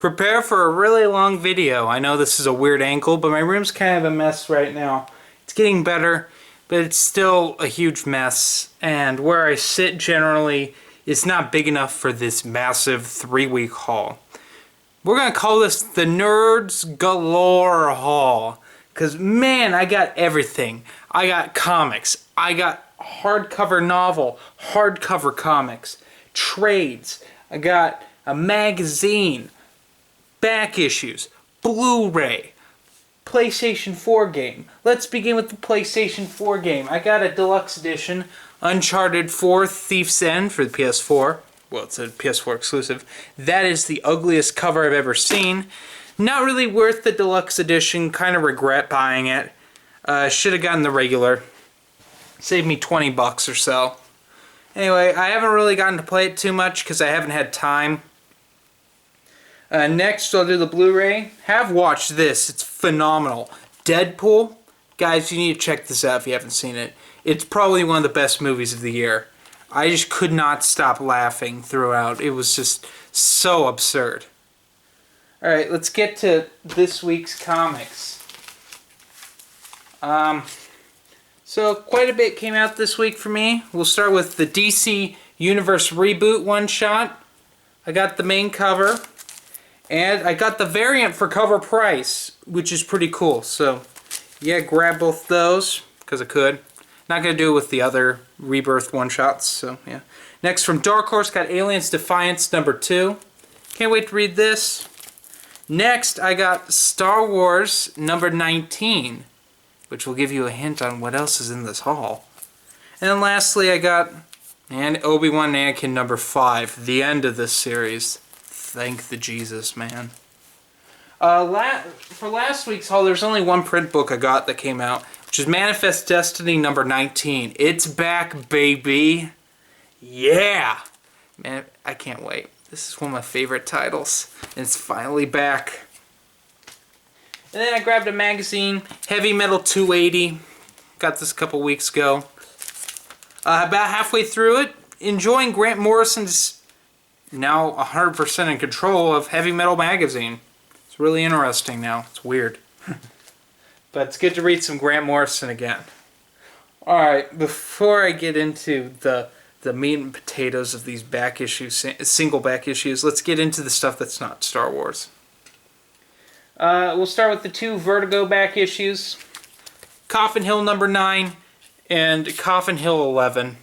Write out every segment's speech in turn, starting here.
Prepare for a really long video. I know this is a weird angle, but my room's kind of a mess right now. It's getting better, but it's still a huge mess. And where I sit generally is not big enough for this massive 3-week haul. We're going to call this the Nerds Galore haul. Because, man, I got everything. I got comics. I got hardcover novel, hardcover comics, trades. I got a magazine, back issues, Blu-ray, PlayStation 4 game. Let's begin with the PlayStation 4 game. I got a deluxe edition, Uncharted 4 Thief's End for the PS4. Well, it's a PS4 exclusive. That is the ugliest cover I've ever seen. Not really worth the deluxe edition. Kind of regret buying it. Should have gotten the regular. Saved me 20 bucks or so. Anyway, I haven't really gotten to play it too much because I haven't had time. Next, I'll do the Blu-ray. Have watched this. It's phenomenal. Deadpool. Guys, you need to check this out if you haven't seen it. It's probably one of the best movies of the year. I just could not stop laughing throughout. It was just so absurd. Alright, let's get to this week's comics. So quite a bit came out this week for me. We'll start with the DC Universe Reboot one-shot. I got the main cover. And I got the variant for cover price, which is pretty cool. So, yeah, grab both those, because I could. Not going to do it with the other Rebirth one-shots, so yeah. Next, from Dark Horse, got Aliens Defiance #2. Can't wait to read this. Next, I got Star Wars #19, which will give you a hint on what else is in this haul. And then lastly, I got Obi-Wan Anakin #5, the end of this series. Thank the Jesus, man. For last week's haul, there's only one print book I got that came out, which is Manifest Destiny #19. It's back, baby. Yeah! Man, I can't wait. This is one of my favorite titles, and it's finally back. And then I grabbed a magazine, Heavy Metal 280. Got this a couple weeks ago. About halfway through it, enjoying Grant Morrison's now 100% in control of Heavy Metal magazine. It's really interesting now. It's weird. But it's good to read some Grant Morrison again. Alright, before I get into the meat and potatoes of these back issues, single back issues, let's get into the stuff that's not Star Wars. We'll start with the two Vertigo back issues. Coffin Hill #9 and Coffin Hill 11.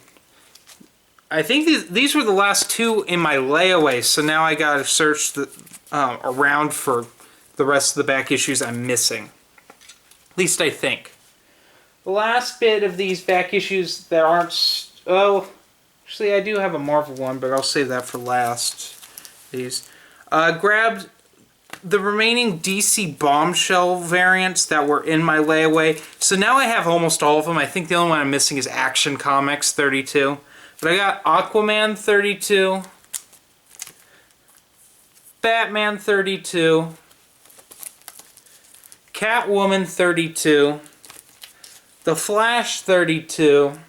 I think these were the last two in my layaway, so now I gotta search around for the rest of the back issues I'm missing. At least I think. The last bit of these back issues that aren't... Oh, actually I do have a Marvel one, but I'll save that for last. Grabbed the remaining DC Bombshell variants that were in my layaway. So now I have almost all of them. I think the only one I'm missing is Action Comics 32. But I got Aquaman 32, Batman 32, Catwoman 32, The Flash 32,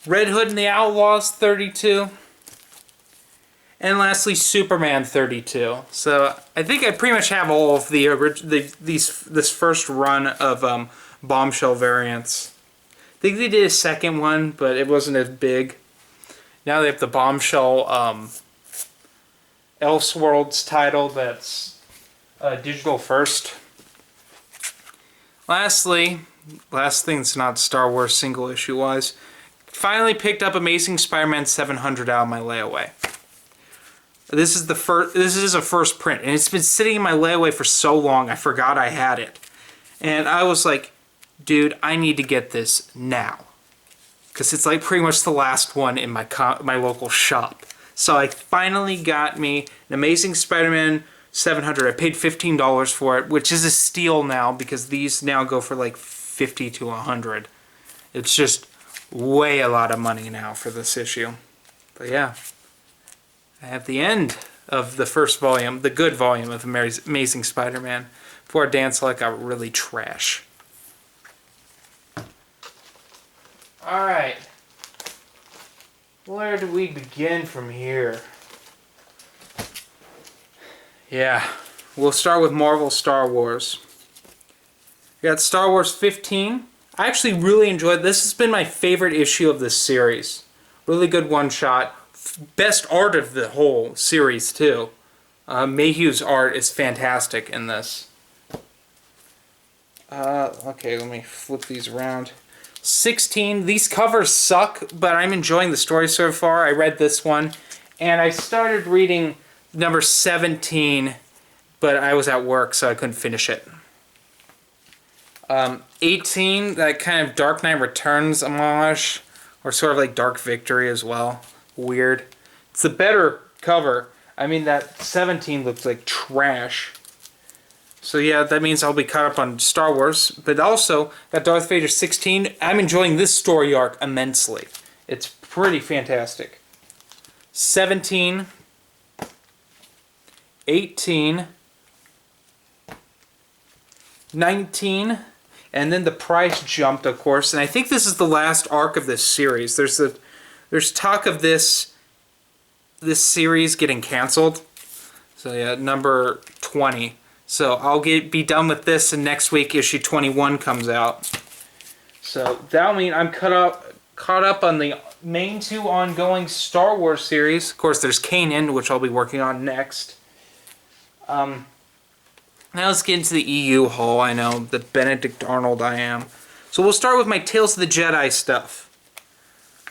Red Hood and the Outlaws 32, and lastly Superman 32. So I think I pretty much have all of this first run of Bombshell variants. I think they did a second one, but it wasn't as big. Now they have the Bombshell Elseworlds title that's digital first. Lastly, last thing that's not Star Wars single issue wise, finally picked up Amazing Spider-Man 700 out of my layaway. This is a first print, and it's been sitting in my layaway for so long I forgot I had it. And I was like, dude, I need to get this now. Because it's like pretty much the last one in my local shop. So I finally got me an Amazing Spider-Man 700. I paid $15 for it, which is a steal now because these now go for like $50 to $100. It's just way a lot of money now for this issue. But yeah, I have the end of the first volume, the good volume of Amazing Spider-Man, before I dance like I really trash. Alright, where do we begin from here? Yeah, we'll start with Marvel Star Wars. We got Star Wars 15. I actually really enjoyed this. Has been my favorite issue of this series. Really good one-shot. Best art of the whole series, too. Mayhew's art is fantastic in this. Okay, let me flip these around. 16. These covers suck, but I'm enjoying the story so far. I read this one, and I started reading number 17, but I was at work, so I couldn't finish it. 18, that kind of Dark Knight Returns homage, or sort of like Dark Victory as well. Weird. It's a better cover. I mean, that 17 looks like trash. So yeah, that means I'll be caught up on Star Wars. But also, that Darth Vader 16, I'm enjoying this story arc immensely. It's pretty fantastic. 17, 18, 19, and then the price jumped, of course. And I think this is the last arc of this series. There's talk of this series getting canceled. So yeah, number 20. So I'll be done with this, and next week issue 21 comes out. So that'll mean I'm caught up on the main two ongoing Star Wars series. Of course, there's Kanan, which I'll be working on next. Now let's get into the EU haul. I know, the Benedict Arnold I am. So we'll start with my Tales of the Jedi stuff.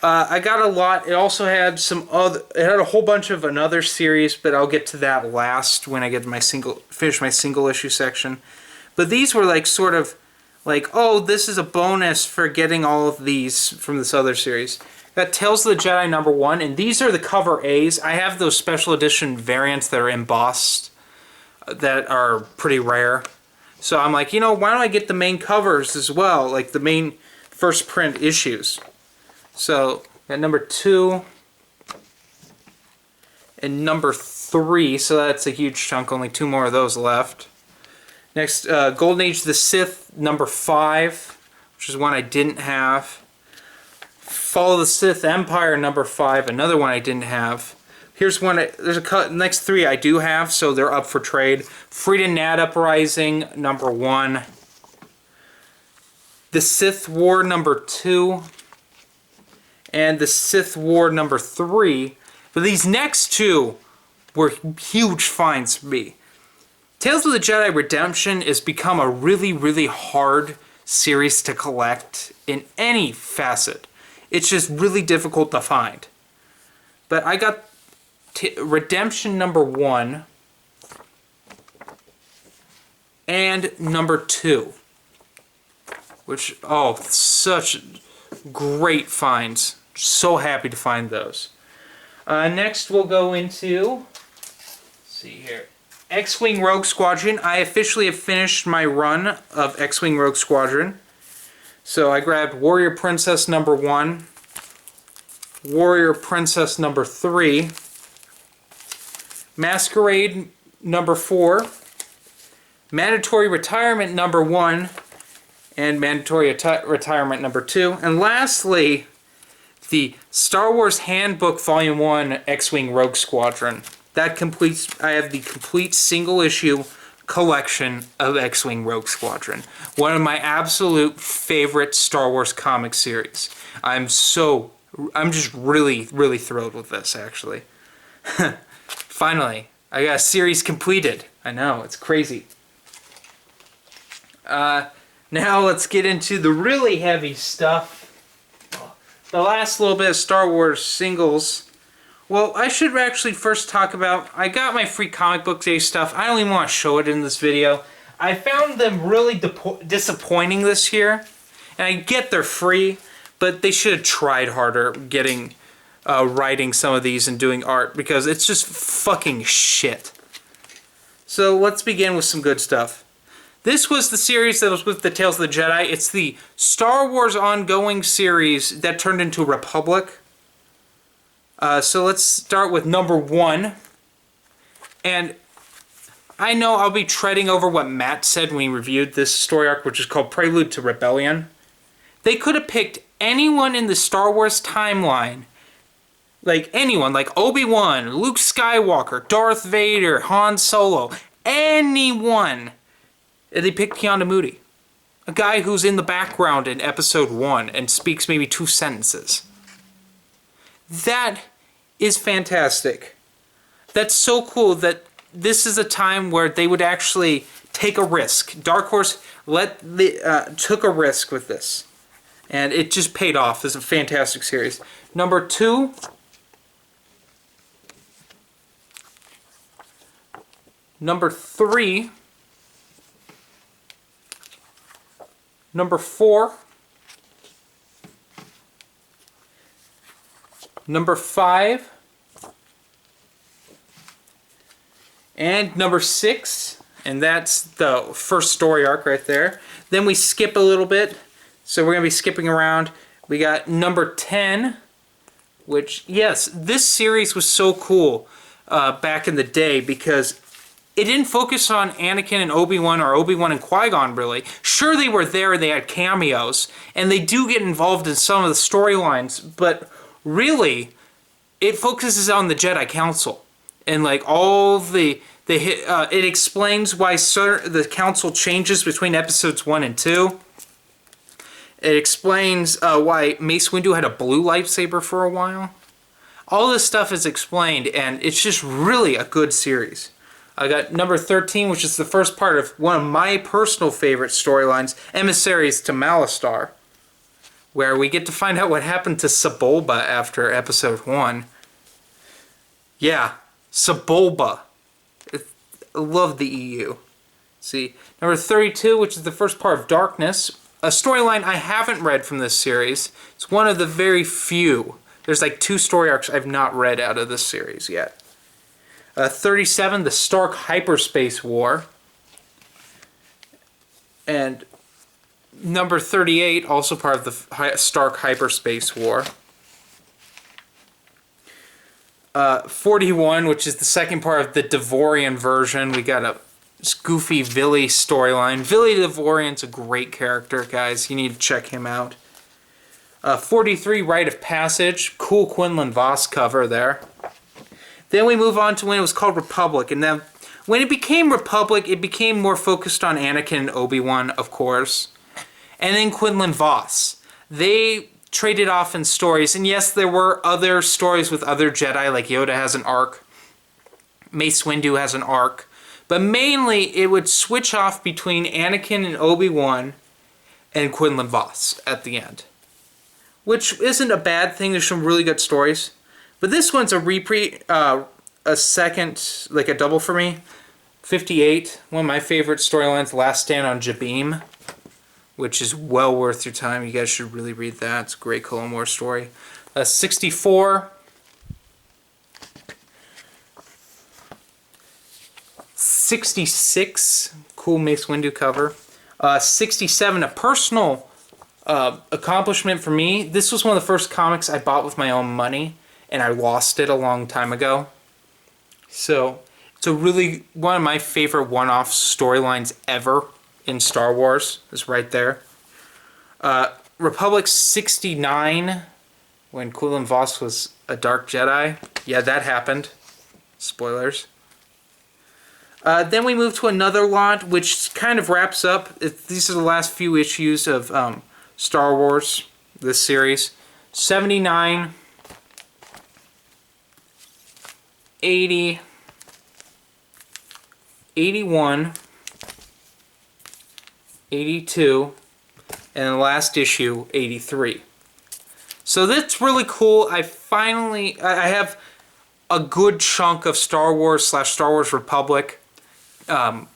I got a lot. It also had it had a whole bunch of another series, but I'll get to that last when I get to finish my single issue section. But these were like sort of like, oh, this is a bonus for getting all of these from this other series. Got Tales of the Jedi number 1, and these are the cover A's. I have those special edition variants that are embossed that are pretty rare. So I'm like, why don't I get the main covers as well, like the main first print issues. So, got number 2 and number 3, so that's a huge chunk, only 2 more of those left. Next, Golden Age of the Sith, number 5, which is one I didn't have. Fall of the Sith Empire, number 5, another one I didn't have. Here's one, next 3 I do have, so they're up for trade. Freedom Nad Uprising, number 1. The Sith War, number 2. And the Sith War number 3. But these next 2 were huge finds for me. Tales of the Jedi Redemption has become a really, really hard series to collect in any facet. It's just really difficult to find. But I got Redemption number 1 and number 2. Which, such great finds. So happy to find those. Next we'll go into, let's see here, X-Wing Rogue Squadron. I officially have finished my run of X-Wing Rogue Squadron. So I grabbed Warrior Princess number 1, Warrior Princess number 3, Masquerade number 4, Mandatory Retirement number 1, and Mandatory Retirement number 2. And lastly, the Star Wars Handbook Volume 1 X-Wing Rogue Squadron. That completes, I have the complete single issue collection of X-Wing Rogue Squadron. One of my absolute favorite Star Wars comic series. I'm just really, really thrilled with this, actually. Finally, I got a series completed. I know, it's crazy. Now let's get into the really heavy stuff. The last little bit of Star Wars singles. Well, I should actually first talk about, I got my free comic book day stuff. I don't even want to show it in this video. I found them really disappointing this year. And I get they're free, but they should have tried harder writing some of these and doing art, because it's just fucking shit. So let's begin with some good stuff. This was the series that was with the Tales of the Jedi. It's the Star Wars ongoing series that turned into Republic. So let's start with number 1. And I know I'll be treading over what Matt said when he reviewed this story arc, which is called Prelude to Rebellion. They could have picked anyone in the Star Wars timeline like anyone, like Obi-Wan, Luke Skywalker, Darth Vader, Han Solo, anyone. And they picked Keanu Moody, a guy who's in the background in episode 1 and speaks maybe 2 sentences. That is fantastic. That's so cool that this is a time where they would actually take a risk. Dark Horse took a risk with this. And it just paid off. It's a fantastic series. Number 2. Number 3. Number 4. Number 5. And number 6. And that's the first story arc right there. Then we skip a little bit. So we're going to be skipping around. We got number 10. Which, yes, this series was so cool back in the day because it didn't focus on Anakin and Obi-Wan or Obi-Wan and Qui-Gon, really. Sure, they were there and they had cameos, and they do get involved in some of the storylines, but really, it focuses on the Jedi Council. And, like, all it explains why the Council changes between episodes 1 and 2. It explains why Mace Windu had a blue lightsaber for a while. All this stuff is explained, and it's just really a good series. I got number 13, which is the first part of one of my personal favorite storylines, Emissaries to Malastare, where we get to find out what happened to Sebulba after episode 1. Yeah, Sebulba. I love the EU. See, number 32, which is the first part of Darkness, a storyline I haven't read from this series. It's one of the very few. There's like 2 story arcs I've not read out of this series yet. 37, the Stark Hyperspace War. And number 38, also part of the Stark Hyperspace War. 41, which is the second part of the Devorian version. We got a goofy Villy storyline. Villy Devorian's a great character, guys. You need to check him out. 43, Rite of Passage. Cool Quinlan Voss cover there. Then we move on to when it was called Republic. And then when it became Republic, it became more focused on Anakin and Obi-Wan, of course. And then Quinlan Voss. They traded off in stories. And yes, there were other stories with other Jedi, like Yoda has an arc. Mace Windu has an arc. But mainly, it would switch off between Anakin and Obi-Wan and Quinlan Voss at the end. Which isn't a bad thing. There's some really good stories. But this one's a second, like a double for me. 58, one of my favorite storylines, Last Stand on Jabeam, which is well worth your time. You guys should really read that. It's a great Clone Wars story. 64. 66, cool Mace Windu cover. 67, a personal accomplishment for me. This was one of the first comics I bought with my own money, and I lost it a long time ago. So, it's a really, one of my favorite one-off storylines ever in Star Wars is right there. Republic 69, when Quinlan Voss was a Dark Jedi. Yeah, that happened. Spoilers. Then we move to another lot, which kind of wraps up. These are the last few issues of Star Wars, this series. 79, 80, 81, 82, and the last issue, 83. So that's really cool. I have a good chunk of Star Wars / Star Wars Republic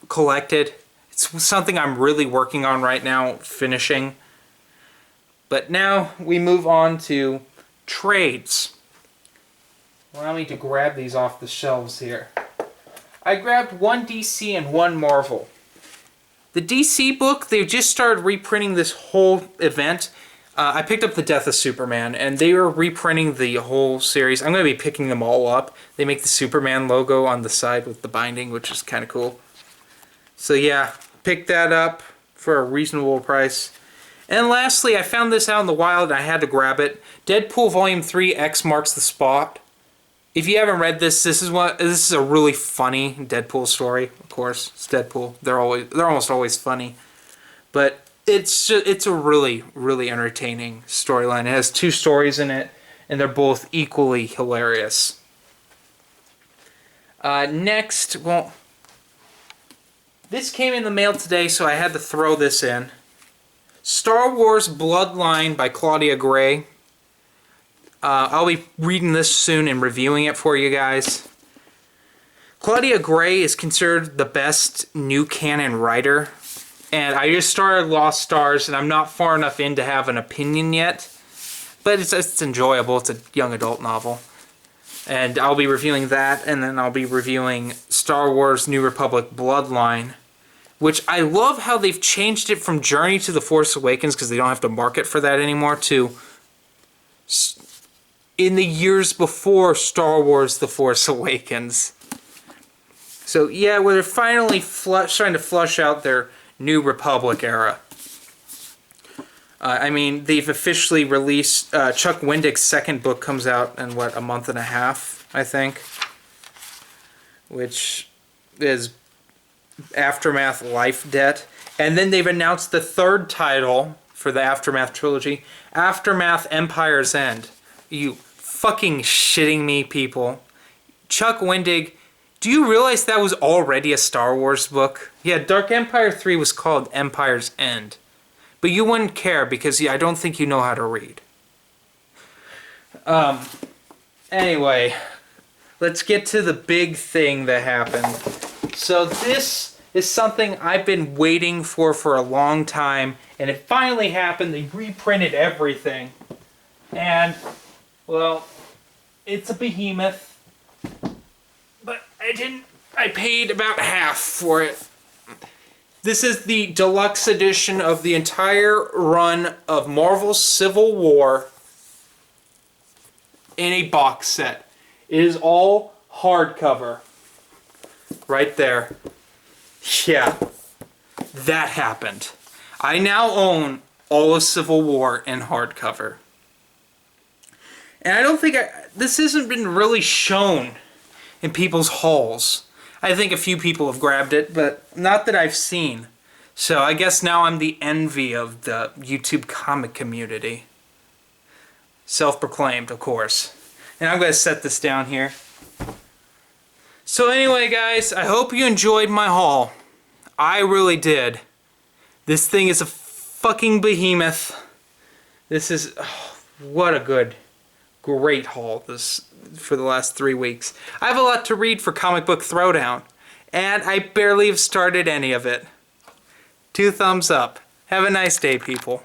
collected. It's something I'm really working on right now, finishing. But now we move on to trades. Allow me to grab these off the shelves here. I grabbed one DC and one Marvel. The DC book, they've just started reprinting this whole event. I picked up The Death of Superman, and they are reprinting the whole series. I'm going to be picking them all up. They make the Superman logo on the side with the binding, which is kind of cool. So yeah, picked that up for a reasonable price. And lastly, I found this out in the wild and I had to grab it. Deadpool Volume 3 X Marks the Spot. If you haven't read this, this is a really funny Deadpool story. Of course, it's Deadpool. They're almost always funny, but it's a really, really entertaining storyline. It has 2 stories in it, and they're both equally hilarious. Next, well, this came in the mail today, so I had to throw this in. Star Wars Bloodline by Claudia Gray. I'll be reading this soon and reviewing it for you guys. Claudia Gray is considered the best new canon writer. And I just started Lost Stars, and I'm not far enough in to have an opinion yet. But it's enjoyable. It's a young adult novel. And I'll be reviewing that, and then I'll be reviewing Star Wars New Republic Bloodline. Which I love how they've changed it from Journey to the Force Awakens, because they don't have to market for that anymore, to in the years before Star Wars The Force Awakens. So yeah, they're finally starting to flush out their New Republic era. I mean, they've officially released... Chuck Wendig's second book comes out in, what, a month and a half, I think? Which is Aftermath Life Debt. And then they've announced the 3rd title for the Aftermath trilogy, Aftermath Empire's End. You fucking shitting me, people. Chuck Wendig, do you realize that was already a Star Wars book? Yeah, Dark Empire 3 was called Empire's End. But you wouldn't care because I don't think you know how to read. Anyway, let's get to the big thing that happened. So this is something I've been waiting for a long time, and it finally happened. They reprinted everything. And, well, it's a behemoth. But I paid about half for it. This is the deluxe edition of the entire run of Marvel's Civil War in a box set. It is all hardcover. Right there. Yeah. That happened. I now own all of Civil War in hardcover. And I don't think this hasn't been really shown in people's halls. I think a few people have grabbed it, but not that I've seen. So I guess now I'm the envy of the YouTube comic community. Self-proclaimed, of course. And I'm going to set this down here. So anyway, guys, I hope you enjoyed my haul. I really did. This thing is a fucking behemoth. This is... Oh, what a great haul this for the last 3 weeks. I have a lot to read for Comic Book Throwdown, and I barely have started any of it. 2 thumbs up. Have a nice day, people.